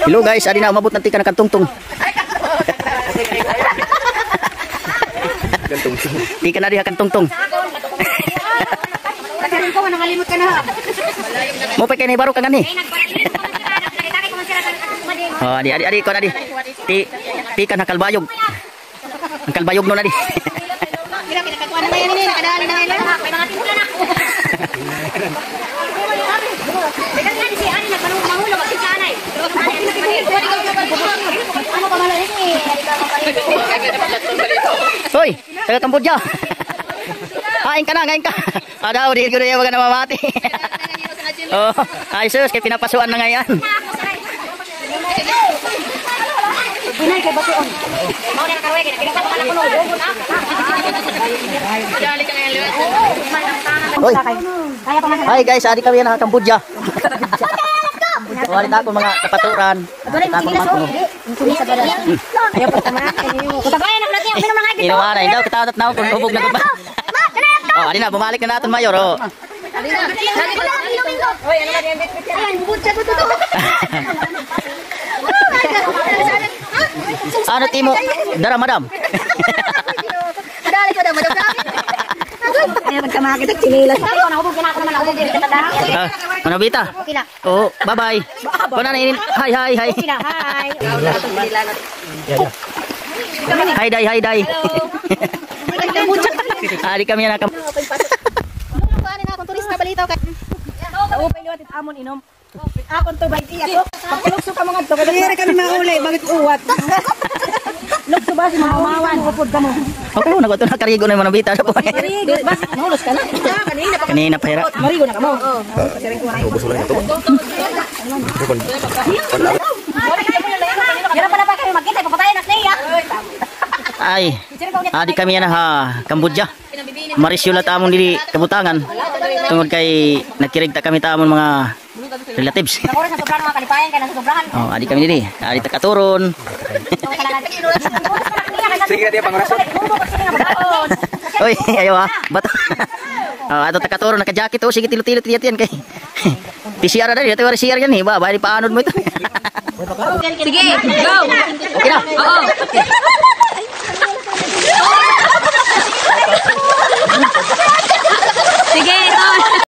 Hello guys, adi na umabot ng tika ng kantungtong. Tika na diha kantungtong. Nakalimot ka na. Mo pa kay ni baro ka gani. Oh, adi ko na di. Tika na kalbayog. Ang kalbayog no na di. Kira pinakakuha na yan ini, nakadali na yan. May mga timpla na. Dekat nga di si Ani nagmangulo kasi si Anay. Ano pa malay ni? Hoy, taga Cambodia. Kain ka na, kain ka. Adaw, di ko na wag na mamati. Oh, ay sus, kay pinapasuan na ngayon. Pinay kay batuon. Mau na karoy kay kinasa pa na kuno. Dali ka ngayon liwat. Hoy. Kaya pa man. Hi guys, adi kami na Cambodia. Wala ako mga kapaturan. Dali mo sige so. Tulis sa balas. Ayo pertama kayo. Kutabayan na natin, minum na nga dito. Inawa na, daw kitatat na kung hubog na ko ba. Oh, adi na bumalik na natin mayor oh. Adi na. Hoy, ano ba yung bit-bit yan? Ayan, bubud siya to. Ano timo? Dara madam. Kadali ko daw madam. Ay pagkamakit at sinilas. Ay ko nahubog na ako naman ako dito tanda. Manobita. Okay na. Oh, bye-bye. Kuna na inin. Hi. Okay na. Hi. Hi day. Adi kami na kam. Kuan na akong turista balitaw kay. Upay liwat it amon inom. Akon to bayti ako. Pagkulukso ka mga to. Dili kami mahuli, bakit uwat? Lukso ba si mamawan? Upod ka mo. Okay, nagoto na karigo na manobita sa po. Marigo, bas mahulog ka na. Kanina pa hira. Marigo na ka mo. Dira pa na pa kayo magkita, papatayan na siya. Ay, adi kami na ha, Cambodia. Marisulat amon dili kabutangan. Tungod kay nakirig ta kami ta amon mga relatives. Nakuha sa sobrang mga kalipayan kaya nasa sobrahan. Oh, adi kami dili. Adi ta katuron. Sige dia pangrasot. Oy, ayo ha. Bato. Oh, ato ta katuron naka-jacket oh, sige tilo-tilo yan kay. PCR na dali, ito PCR yan eh. Ba, bali paanod mo ito. Sige, go. Okay na. Oo.